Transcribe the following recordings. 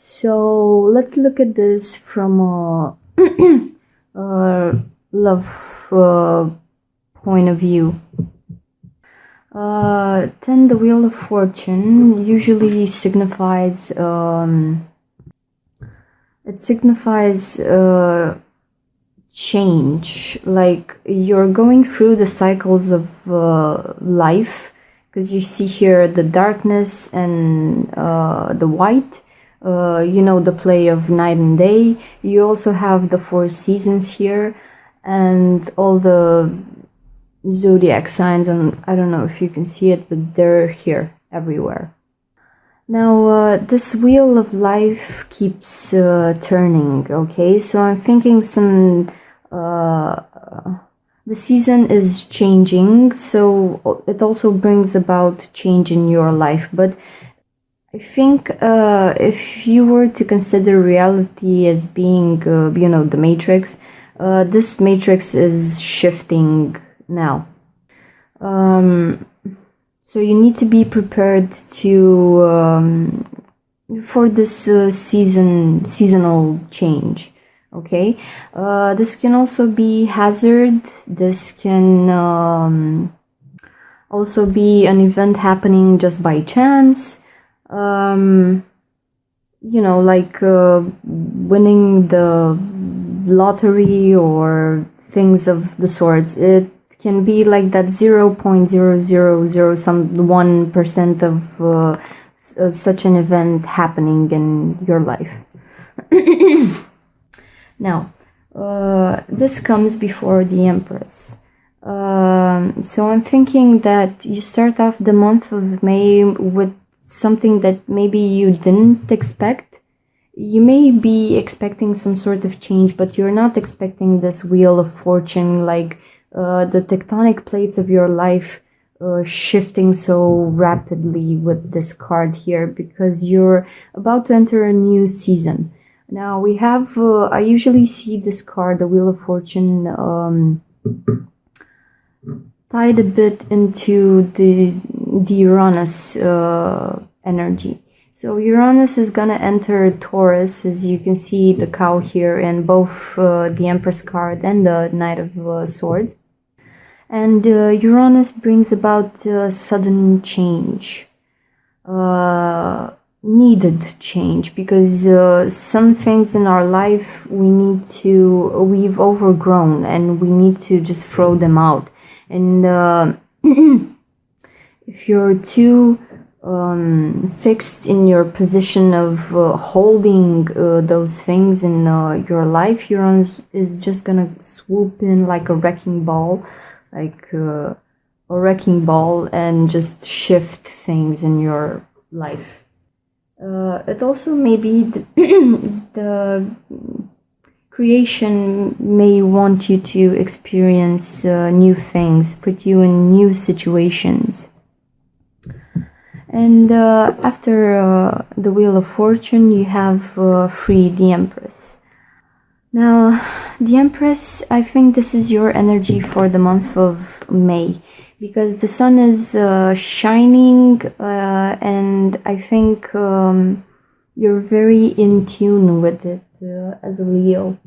So let's look at this from a love uh, point of view. Then the Wheel of Fortune usually signifies change, like you're going through the cycles of life, because you see here the darkness and the white, the play of night and day. You also have the 4 seasons here and all the zodiac signs, and I don't know if you can see it, but they're here everywhere. Now, this wheel of life keeps turning, okay? So I'm thinking the season is changing, so it also brings about change in your life. But I think if you were to consider reality as being, the matrix, this matrix is shifting now. So you need to be prepared to for this seasonal change. Okay, this can also be hazard. This can also be an event happening just by chance. Like winning the lottery or things of the sorts. It can be like that 0.000 some 1% of such an event happening in your life. Now, this comes before the Empress. So I'm thinking that you start off the month of May with something that maybe you didn't expect. You may be expecting some sort of change, but you're not expecting this Wheel of Fortune, like the tectonic plates of your life shifting so rapidly with this card here, because you're about to enter a new season. Now we have, I usually see this card, the Wheel of Fortune, tied a bit into the Uranus energy. So Uranus is gonna enter Taurus, as you can see the cow here in both the Empress card and the Knight of Swords. And Uranus brings about sudden change, needed change, because some things in our life we've overgrown and we need to just throw them out. And if you're too fixed in your position of holding those things in your life, Uranus is just gonna swoop in like a wrecking ball, and just shift things in your life. It also may be the creation may want you to experience new things, put you in new situations. And after the Wheel of Fortune, you have the Empress. Now, the Empress, I think this is your energy for the month of May, because the sun is shining, and I think you're very in tune with it as a Leo.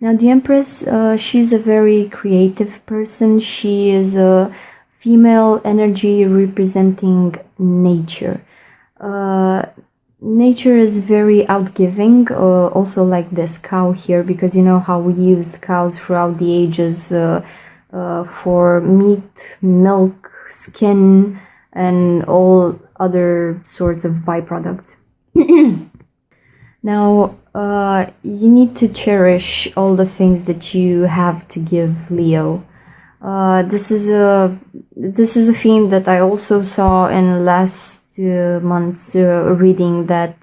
Now, the Empress, she's a very creative person. She is a female energy representing nature. Nature is very outgiving, also like this cow here, because you know how we used cows throughout the ages for meat, milk, skin, and all other sorts of byproducts. Now, you need to cherish all the things that you have to give, Leo. This is a theme that I also saw in last month's reading, that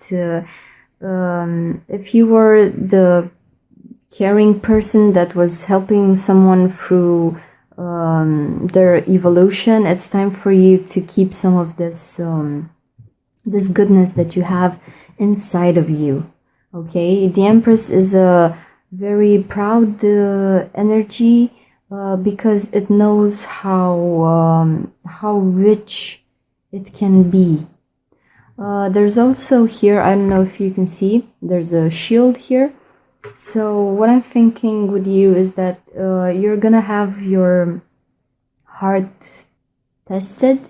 if you were the caring person that was helping someone through their evolution, it's time for you to keep some of this this goodness that you have inside of you. Okay, the Empress is a very proud energy, because it knows how rich it can be. There's also here, I don't know if you can see, there's a shield here. So what I'm thinking with you is that you're gonna have your heart tested.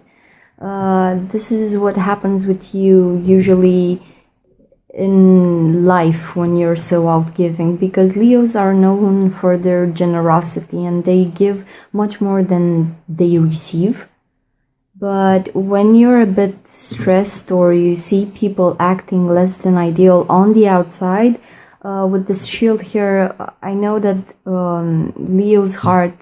This is what happens with you usually in life when you're so outgiving, because Leos are known for their generosity and they give much more than they receive. But when you're a bit stressed or you see people acting less than ideal on the outside, with this shield here, I know that Leo's heart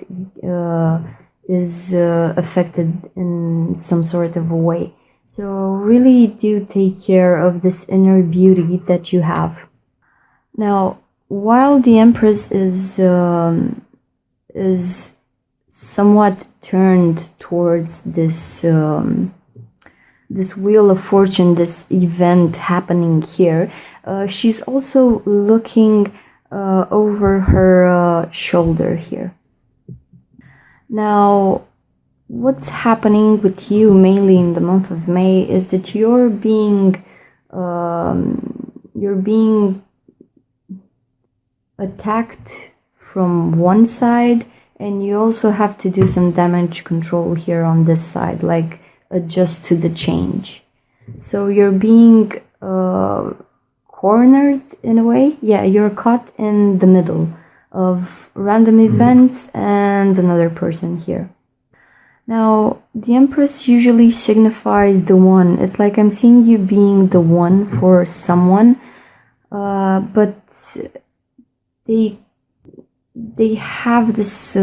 is affected in some sort of a way. So really do take care of this inner beauty that you have. Now, while the Empress is somewhat turned towards this wheel of fortune, this event happening here, she's also looking over her shoulder here. Now, what's happening with you mainly in the month of May is that you're being attacked from one side, and you also have to do some damage control here on this side, like adjust to the change. So you're being cornered in a way. Yeah, you're caught in the middle of random events and another person here. Now, the Empress usually signifies the one. It's like I'm seeing you being the one for someone, but they have this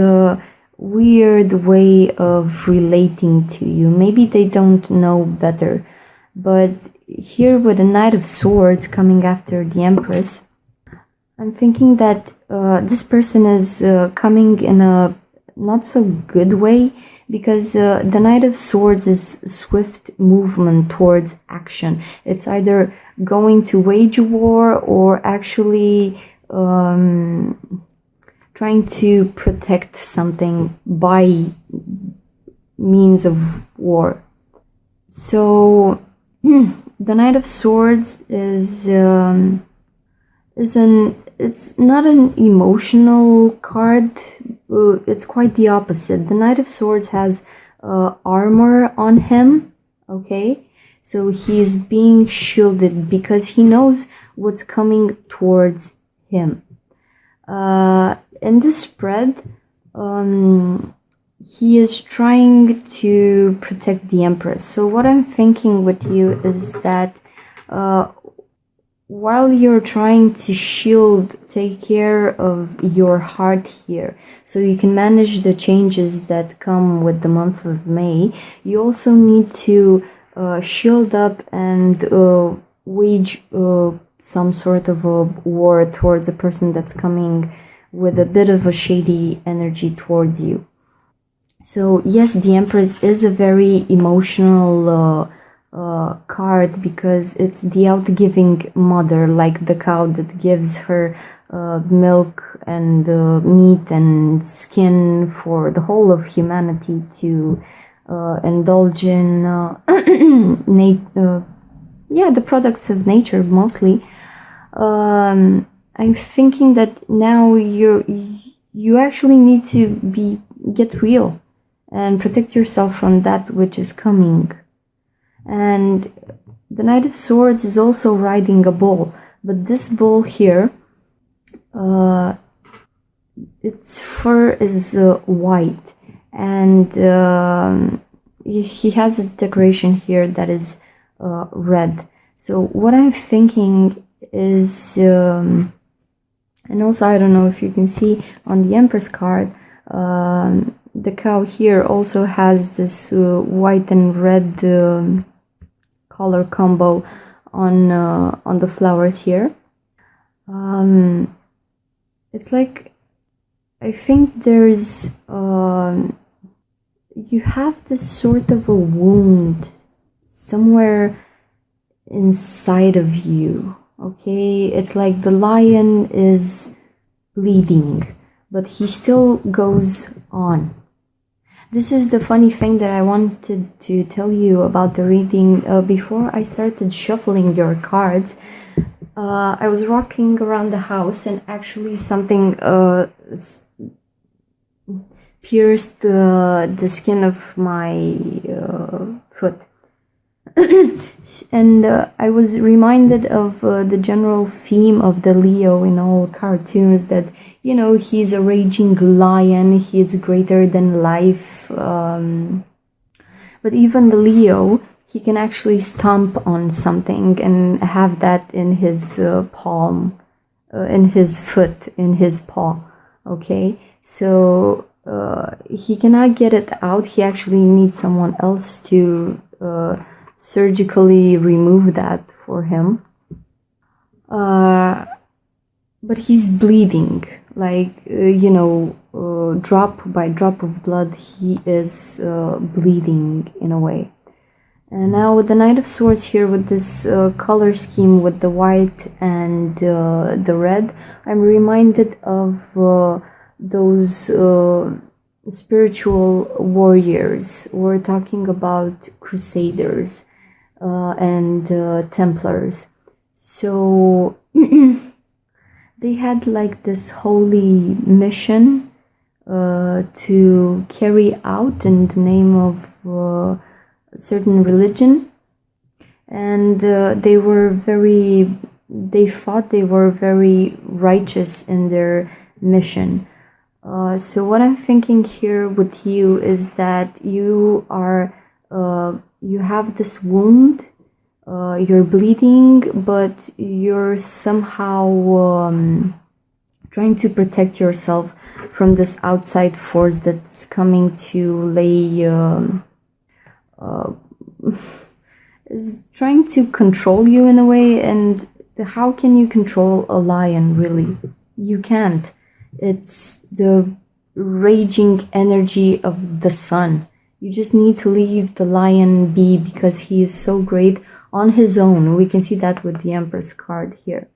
weird way of relating to you. Maybe they don't know better, but here with the Knight of Swords coming after the Empress, I'm thinking that this person is coming in a not so good way, because the Knight of Swords is swift movement towards action. It's either going to wage a war or actually trying to protect something by means of war. So the Knight of Swords is it's not an emotional card. It's quite the opposite. The Knight of Swords has armor on him, okay? So he's being shielded because he knows what's coming towards him. In this spread, he is trying to protect the Empress. So what I'm thinking with you is that while you're trying to take care of your heart here, so you can manage the changes that come with the month of May, you also need to shield up and wage some sort of a war towards a person that's coming with a bit of a shady energy towards you. So yes, the Empress is a very emotional card, because it's the outgiving mother, like the cow that gives her milk and meat and skin for the whole of humanity to indulge in the products of nature mostly. I'm thinking that now you actually need to get real and protect yourself from that which is coming. And the Knight of Swords is also riding a bull, but this bull here, its fur is white, and he has a decoration here that is red. So what I'm thinking is, and also I don't know if you can see on the Empress card, the cow here also has this white and red color combo on the flowers here. It's like, I think there's you have this sort of a wound somewhere inside of you, okay? It's like the lion is bleeding, but he still goes on. This is the funny thing that I wanted to tell you about the reading. Before I started shuffling your cards, I was walking around the house and actually something pierced the skin of my foot. And I was reminded of the general theme of the Leo in all cartoons, that he's a raging lion, he is greater than life, but even the Leo, he can actually stomp on something and have that in his palm, in his foot, in his paw. Okay, so he cannot get it out. He actually needs someone else to surgically remove that for him. But he's bleeding, like drop by drop of blood. He is bleeding in a way. And now with the Knight of Swords here, with this color scheme with the white and the red, I'm reminded of those spiritual warriors. We're talking about crusaders and Templars. So they had like this holy mission to carry out in the name of a certain religion, and they thought they were very righteous in their mission. So what I'm thinking here with you is that you have this wound, you're bleeding, but you're somehow trying to protect yourself from this outside force that's coming to lay is trying to control you in a way. And how can you control a lion, really? You can't. It's the raging energy of the sun. You just need to leave the lion be, because he is so great on his own. We can see that with the Empress card here.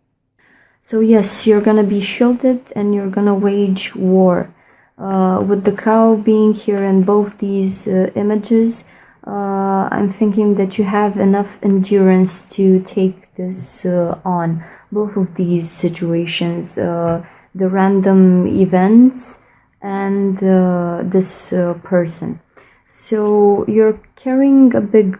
So yes, you're gonna be shielded and you're gonna wage war. With the cow being here in both these images, I'm thinking that you have enough endurance to take this on. Both of these situations, the random events and this person. So you're carrying a big,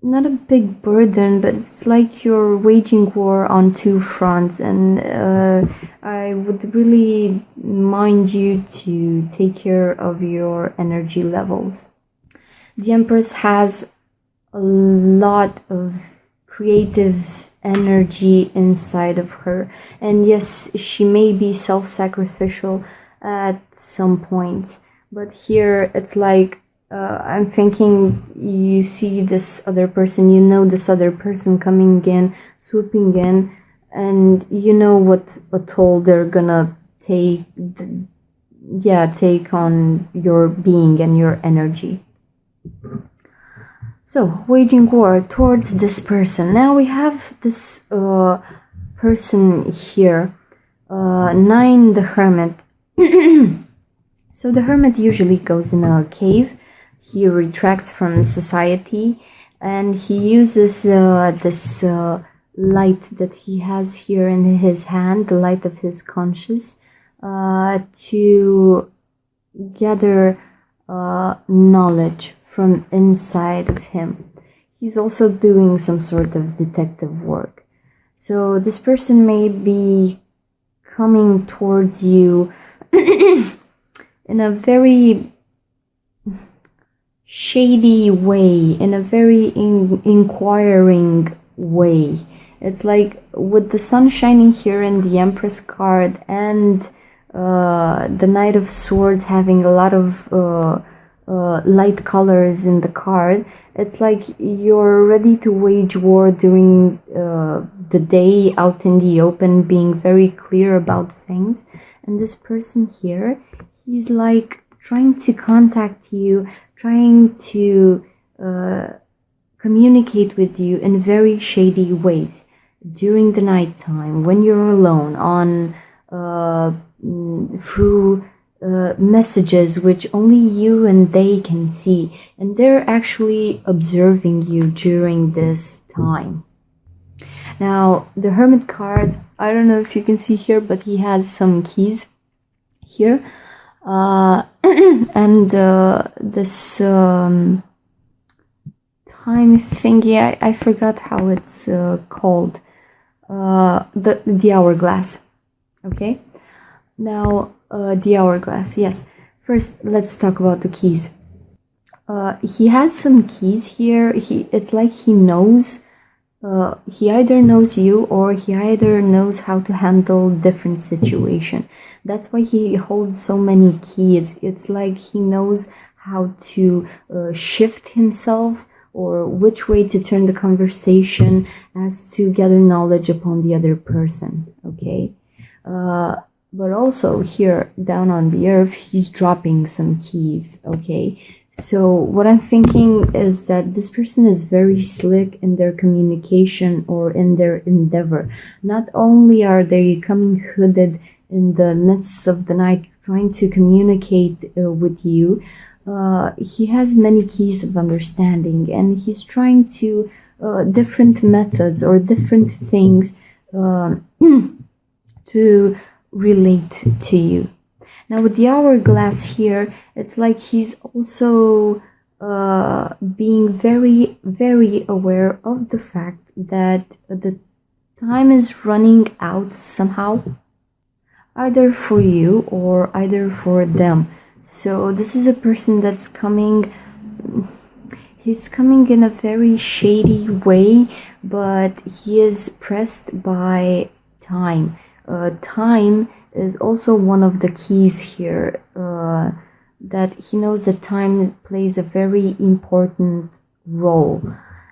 not a big burden, but it's like you're waging war on two fronts, and I would really mind you to take care of your energy levels. The Empress has a lot of creative energy inside of her, and yes, she may be self-sacrificial at some points, but here it's like I'm thinking you see this other person, this other person coming in, swooping in, and you know what a toll they're gonna take on your being and your energy. So, waging war towards this person. Now we have this person here, 9, the Hermit. So the Hermit usually goes in a cave. He retracts from society, and he uses this light that he has here in his hand, the light of his conscience, to gather knowledge from inside of him. He's also doing some sort of detective work. So this person may be coming towards you in a very shady way, in a very inquiring way. It's like with the sun shining here in the Empress card, and the Knight of Swords having a lot of light colors in the card, it's like you're ready to wage war during the day, out in the open, being very clear about things. And this person here, he's like trying to contact you, trying to communicate with you in very shady ways during the nighttime, when you're alone, on through messages which only you and they can see, and they're actually observing you during this time. Now, the Hermit card, I don't know if you can see here, but he has some keys here. And this time thingy, I forgot how it's called. The hourglass. Okay? Now, the hourglass, yes. First, let's talk about the keys. He has some keys here. It's like he knows. He either knows you or he either knows how to handle different situation. That's why he holds so many keys. It's like he knows how to shift himself or which way to turn the conversation as to gather knowledge upon the other person. Okay. But also here down on the earth, he's dropping some keys. Okay. So what I'm thinking is that this person is very slick in their communication or in their endeavor. Not only are they coming hooded in the midst of the night trying to communicate with you, he has many keys of understanding, and he's trying to different methods or different things to relate to you. Now with the hourglass here, it's like he's also being very, very aware of the fact that the time is running out somehow, either for you or either for them. So this is a person that's coming, he's coming in a very shady way, but he is pressed by time. Time is also one of the keys here, that he knows that time plays a very important role.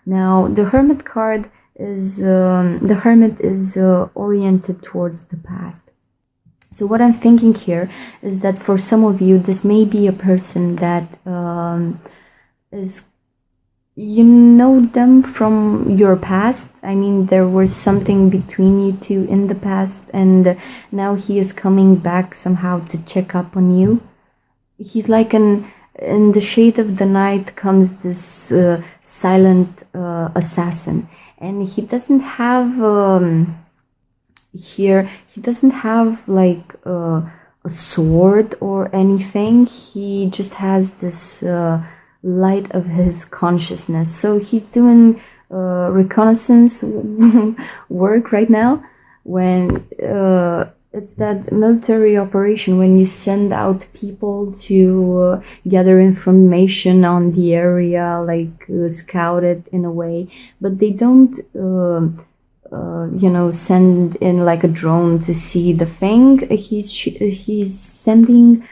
Now, the Hermit card is, the Hermit is oriented towards the past. So what I'm thinking here is that for some of you, this may be a person that is, you know them from your past. I mean, there was something between you two in the past, and now he is coming back somehow to check up on you. He's like in the shade of the night comes this silent assassin, and he doesn't have here, he doesn't have like a sword or anything. He just has this light of his consciousness. So he's doing reconnaissance work right now, when it's that military operation when you send out people to gather information on the area, like scout it in a way, but they don't send in like a drone to see the thing. He's sending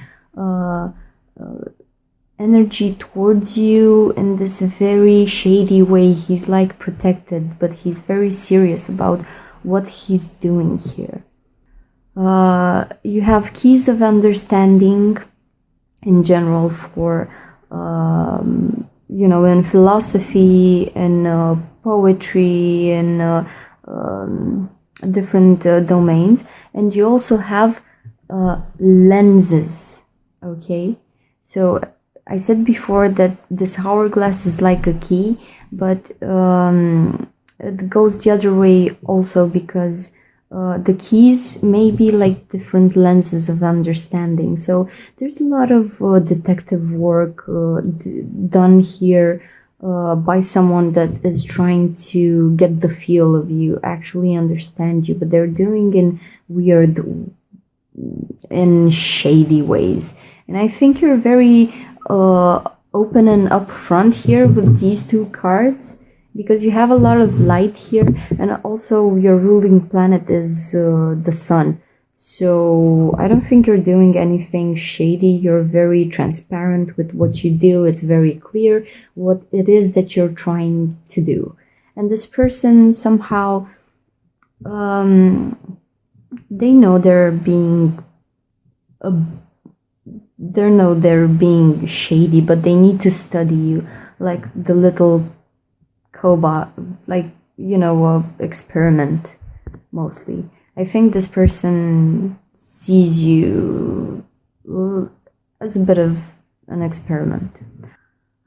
energy towards you in this very shady way. He's like protected, but he's very serious about what he's doing here. You have keys of understanding in general for in philosophy, in poetry, in different domains, and you also have lenses. Okay, so I said before that this hourglass is like a key, but it goes the other way also, because the keys may be like different lenses of understanding. So there's a lot of detective work done here by someone that is trying to get the feel of you, actually understand you, but they're doing in weird, in shady ways. And I think you're very open and upfront here with these two cards, because you have a lot of light here, and also your ruling planet is the sun. So I don't think you're doing anything shady. You're very transparent with what you do. It's very clear what it is that you're trying to do. And this person somehow, they know they're being shady, but they need to study you like the little cobot, like experiment mostly. I think this person sees you as a bit of an experiment.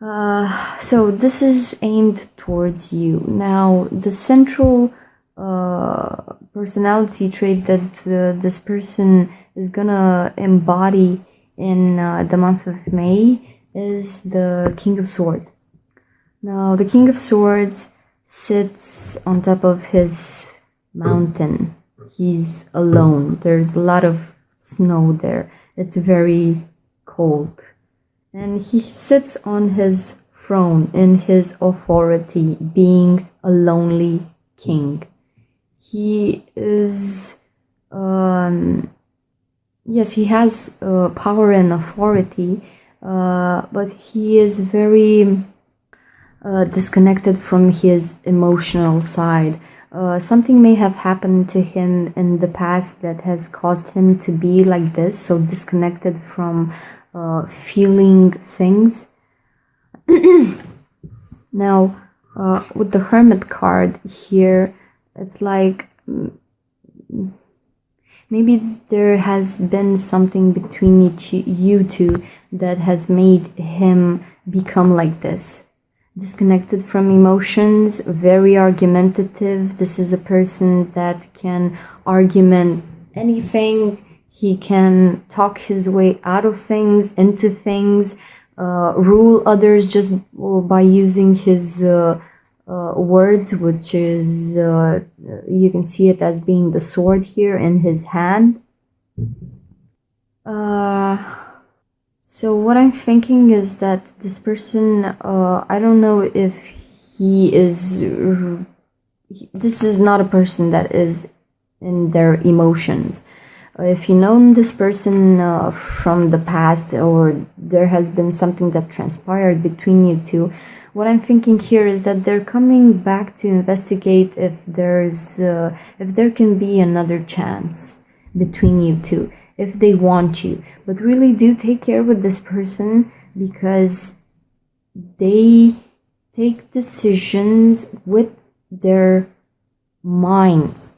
So this is aimed towards you. Now, the central personality trait that this person is gonna embody in the month of May is the King of Swords. Now, the King of Swords sits on top of his mountain. He's alone. There's a lot of snow there. It's very cold. And he sits on his throne in his authority, being a lonely king. He is, yes, he has power and authority, but he is very disconnected from his emotional side. Something may have happened to him in the past that has caused him to be like this, so disconnected from feeling things. Now, with the Hermit card here, it's like maybe there has been something between you two that has made him become like this. Disconnected from emotions, very argumentative. This is a person that can argument anything. He can talk his way out of things, into things, rule others just by using his words, which is, you can see it as being the sword here in his hand. So what I'm thinking is that this person, I don't know if he is, this is not a person that is in their emotions. If you know this person from the past, or there has been something that transpired between you two, what I'm thinking here is that they're coming back to investigate if there can be another chance between you two, if they want you. But really do take care with this person, because they take decisions with their minds,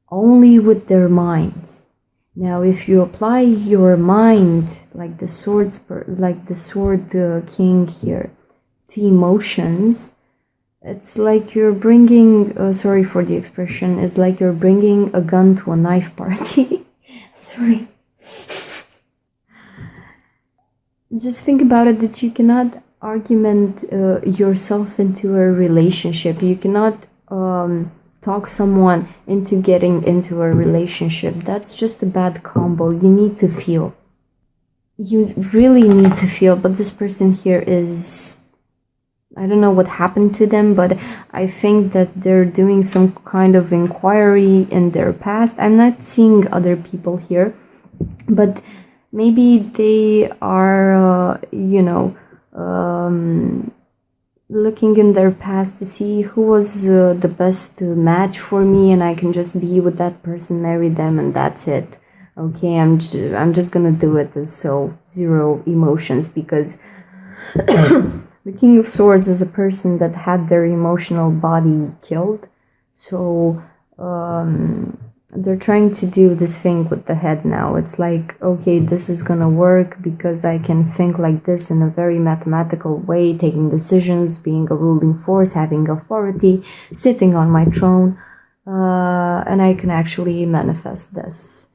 only with their minds. Now, if you apply your mind, like the sword king here, to emotions, it's like you're bringing, sorry for the expression, it's like you're bringing a gun to a knife party. Sorry. Just think about it, that you cannot argument yourself into a relationship. You cannot talk someone into getting into a relationship. That's just a bad combo. You need to feel. You really need to feel. But this person here is, I don't know what happened to them, but I think that they're doing some kind of inquiry in their past. I'm not seeing other people here, but maybe they are, looking in their past to see who was the best match for me, and I can just be with that person, marry them, and that's it. Okay, I'm just gonna do it as so zero emotions, because the King of Swords is a person that had their emotional body killed. So they're trying to do this thing with the head now. It's like, okay, this is gonna work because I can think like this in a very mathematical way, taking decisions, being a ruling force, having authority, sitting on my throne, and I can actually manifest this.